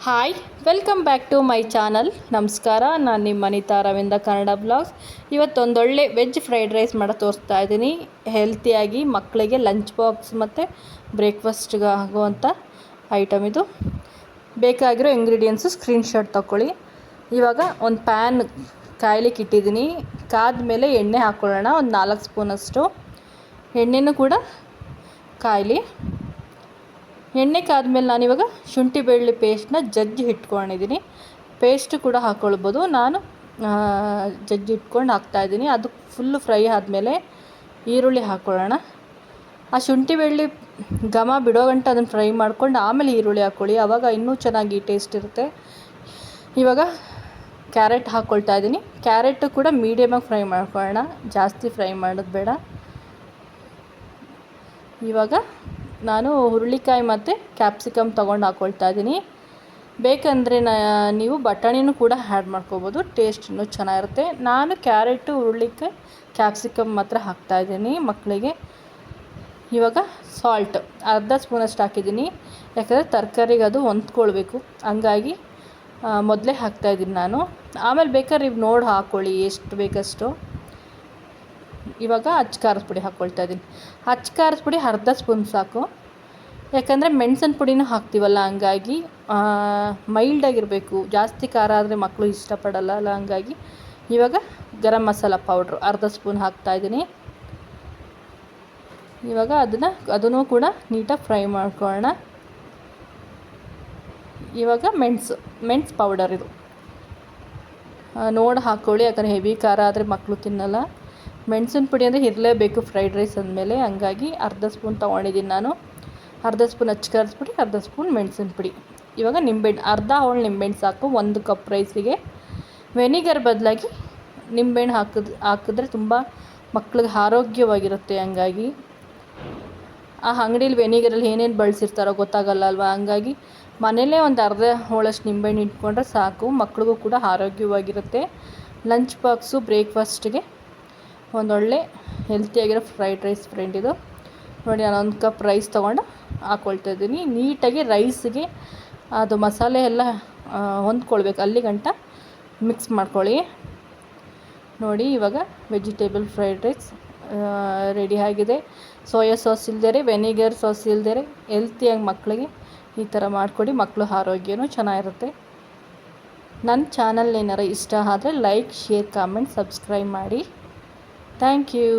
Hi, welcome back to my channel. ನಮಸ್ಕಾರ, ನಾನು ನಿಮ್ಮ ಅನಿತಾ ರವಿಂದ್ರ ಕನ್ನಡ ಬ್ಲಾಗ್ಸ್. ಇವತ್ತೊಂದೊಳ್ಳೆ ವೆಜ್ ಫ್ರೈಡ್ ರೈಸ್ ಮಾಡೋ ತೋರಿಸ್ತಾ ಇದ್ದೀನಿ. ಹೆಲ್ತಿಯಾಗಿ ಮಕ್ಕಳಿಗೆ ಲಂಚ್ ಬಾಕ್ಸ್ ಮತ್ತು ಬ್ರೇಕ್ಫಾಸ್ಟ್ಗೆ ಆಗುವಂಥ ಐಟಮ್ ಇದು. ಬೇಕಾಗಿರೋ ಇಂಗ್ರೀಡಿಯೆಂಟ್ಸು ಸ್ಕ್ರೀನ್ಶಾಟ್ ತೊಗೊಳ್ಳಿ. ಇವಾಗ ಒಂದು ಪ್ಯಾನ್ ಕಾಯ್ಲಿಕ್ಕೆ ಇಟ್ಟಿದ್ದೀನಿ. ಕಾದ ಮೇಲೆ ಎಣ್ಣೆ ಹಾಕ್ಕೊಳ್ಳೋಣ. ಒಂದು 4 ಸ್ಪೂನಷ್ಟು ಎಣ್ಣೆನೂ ಕೂಡ ಕಾಯಲಿ. ಎಣ್ಣೆ ಕಾದ್ಮೇಲೆ ನಾನಿವಾಗ ಶುಂಠಿ ಬೆಳ್ಳುಳ್ಳಿ ಪೇಸ್ಟ್ನ ಜಜ್ಜಿ ಇಟ್ಕೊಂಡಿದ್ದೀನಿ. ಪೇಸ್ಟ್ ಕೂಡ ಹಾಕ್ಕೊಳ್ಬೋದು. ನಾನು ಜಜ್ಜಿ ಇಟ್ಕೊಂಡು ಹಾಕ್ತಾಯಿದ್ದೀನಿ. ಅದು ಫುಲ್ಲು ಫ್ರೈ ಆದಮೇಲೆ ಈರುಳ್ಳಿ ಹಾಕ್ಕೊಳ್ಳೋಣ. ಆ ಶುಂಠಿ ಬೆಳ್ಳುಳ್ಳಿ ಘಮ ಬಿಡೋ ಗಂಟ ಅದನ್ನು ಫ್ರೈ ಮಾಡ್ಕೊಂಡು ಆಮೇಲೆ ಈರುಳ್ಳಿ ಹಾಕ್ಕೊಳ್ಳಿ. ಆವಾಗ ಇನ್ನೂ ಚೆನ್ನಾಗಿ ಟೇಸ್ಟ್ ಇರುತ್ತೆ. ಇವಾಗ ಕ್ಯಾರೆಟ್ ಹಾಕ್ಕೊಳ್ತಾ ಇದ್ದೀನಿ. ಕ್ಯಾರೆಟು ಕೂಡ ಮೀಡಿಯಮಾಗಿ ಫ್ರೈ ಮಾಡ್ಕೊಳ್ಳೋಣ, ಜಾಸ್ತಿ ಫ್ರೈ ಮಾಡೋದು ಬೇಡ. ಇವಾಗ ನಾನು ಹುರುಳಿಕಾಯಿ ಮತ್ತು ಕ್ಯಾಪ್ಸಿಕಮ್ ತೊಗೊಂಡು ಹಾಕ್ಕೊಳ್ತಾ ಇದ್ದೀನಿ. ಬೇಕಂದರೆ ನೀವು ಬಟಾಣಿನೂ ಕೂಡ ಆ್ಯಡ್ ಮಾಡ್ಕೋಬೋದು, ಟೇಸ್ಟ್ ಇನ್ನೂ ಚೆನ್ನಾಗಿರುತ್ತೆ. ನಾನು ಕ್ಯಾರೆಟು, ಹುರುಳಿಕಾಯಿ, ಕ್ಯಾಪ್ಸಿಕಮ್ ಮಾತ್ರ ಹಾಕ್ತಾಯಿದ್ದೀನಿ ಮಕ್ಕಳಿಗೆ. ಇವಾಗ ಸಾಲ್ಟ್ ಅರ್ಧ ಸ್ಪೂನಷ್ಟು ಹಾಕಿದ್ದೀನಿ, ಯಾಕಂದರೆ ತರಕಾರಿಗೆ ಅದು ಹೊಂದ್ಕೊಳ್ಬೇಕು. ಹಂಗಾಗಿ ಮೊದಲೇ ಹಾಕ್ತಾಯಿದ್ದೀನಿ ನಾನು. ಆಮೇಲೆ ಬೇಕಾದ್ರೆ ನೀವು ನೋಡಿ ಹಾಕ್ಕೊಳ್ಳಿ ಎಷ್ಟು ಬೇಕಷ್ಟು. ಇವಾಗ ಅಚ್ಚ ಖಾರದ ಪುಡಿ ಹಾಕ್ಕೊಳ್ತಾ ಇದ್ದೀನಿ. ಅಚ್ಚ ಖಾರದ ಪುಡಿ ಅರ್ಧ ಸ್ಪೂನ್ ಸಾಕು, ಯಾಕಂದರೆ ಮೆಣಸಿನ ಪುಡಿನೂ ಹಾಕ್ತೀವಲ್ಲ, ಹಂಗಾಗಿ ಮೈಲ್ಡಾಗಿರಬೇಕು. ಜಾಸ್ತಿ ಖಾರ ಆದರೆ ಮಕ್ಕಳು ಇಷ್ಟಪಡಲ್ಲ ಅಲ್ಲ, ಹಂಗಾಗಿ ಇವಾಗ ಗರಂ ಮಸಾಲ ಪೌಡ್ರು ಅರ್ಧ ಸ್ಪೂನ್ ಹಾಕ್ತಾಯಿದ್ದೀನಿ. ಇವಾಗ ಅದನ್ನು ಕೂಡ ನೀಟಾಗಿ ಫ್ರೈ ಮಾಡ್ಕೊಳ್ಳೋಣ. ಇವಾಗ ಮೆಣಸು ಪೌಡರ್ ಇದು ನೋಡಿ ಹಾಕ್ಕೊಳ್ಳಿ, ಯಾಕಂದರೆ ಹೆವಿ ಖಾರ ಆದರೆ ಮಕ್ಕಳು ತಿನ್ನಲ್ಲ. ಮೆಣಸಿನ ಪುಡಿ ಅಂದರೆ ಇರಲೇಬೇಕು ಫ್ರೈಡ್ ರೈಸ್ ಅಂದಮೇಲೆ, ಹಂಗಾಗಿ ಅರ್ಧ ಸ್ಪೂನ್ ತೊಗೊಂಡಿದ್ದೀನಿ ನಾನು. ಅರ್ಧ ಸ್ಪೂನ್ ಅಚ್ಚ ಖಾರದ ಪುಡಿ, ಅರ್ಧ ಸ್ಪೂನ್ ಮೆಣಸಿನ ಪುಡಿ. ಇವಾಗ ನಿಂಬೆಹಣ್ಣು ಅರ್ಧ ಹೋಳು ನಿಂಬೆಹಣ್ಣು ಸಾಕು 1 ಕಪ್ ರೈಸಿಗೆ. ವೆನಿಗರ್ ಬದಲಾಗಿ ನಿಂಬೆಹಣ್ಣು ಹಾಕಿದ್ರೆ ತುಂಬ ಮಕ್ಳಿಗೆ ಆರೋಗ್ಯವಾಗಿರುತ್ತೆ. ಹಂಗಾಗಿ ಆ ಅಂಗಡೀಲಿ ವೆನಿಗರಲ್ಲಿ ಏನೇನು ಬಳಸಿರ್ತಾರೋ ಗೊತ್ತಾಗಲ್ಲ ಅಲ್ವಾ, ಹಂಗಾಗಿ ಮನೇಲೇ ಒಂದು ಅರ್ಧ ಹೋಳಷ್ಟು ನಿಂಬೆಹಣ್ಣು ಇಟ್ಕೊಂಡ್ರೆ ಸಾಕು. ಮಕ್ಳಿಗೂ ಕೂಡ ಆರೋಗ್ಯವಾಗಿರುತ್ತೆ. ಲಂಚ್ ಬಾಕ್ಸು ಬ್ರೇಕ್ಫಾಸ್ಟ್ಗೆ ಒಂದೊಳ್ಳೆ ಹೆಲ್ತಿಯಾಗಿರೋ ಫ್ರೈಡ್ ರೈಸ್ ಫ್ರೆಂಡ್ ಇದು. ನೋಡಿ, ನಾನು 1 ಕಪ್ ರೈಸ್ ತೊಗೊಂಡು ಹಾಕ್ಕೊಳ್ತಾ ಇದ್ದೀನಿ. ನೀಟಾಗಿ ರೈಸ್ಗೆ ಅದು ಮಸಾಲೆ ಎಲ್ಲ ಹೊಂದ್ಕೊಳ್ಬೇಕು, ಅಲ್ಲಿ ಗಂಟ ಮಿಕ್ಸ್ ಮಾಡ್ಕೊಳ್ಳಿ. ನೋಡಿ, ಇವಾಗ ವೆಜಿಟೇಬಲ್ ಫ್ರೈಡ್ ರೈಸ್ ರೆಡಿ ಆಗಿದೆ. ಸೋಯಾ ಸಾಸ್ ಇಲ್ದೇ, ವೆನಿಗರ್ ಸಾಸ್ ಇಲ್ದೇ ಹೆಲ್ತಿಯಾಗಿ ಮಕ್ಕಳಿಗೆ ಈ ಥರ ಮಾಡಿಕೊಡಿ. ಮಕ್ಕಳು ಆರೋಗ್ಯನೂ ಚೆನ್ನಾಗಿರುತ್ತೆ. ನನ್ನ ಚಾನಲ್ ಏನಾರು ಇಷ್ಟ ಆದರೆ ಲೈಕ್, ಶೇರ್, ಕಾಮೆಂಟ್, ಸಬ್ಸ್ಕ್ರೈಬ್ ಮಾಡಿ. Thank you.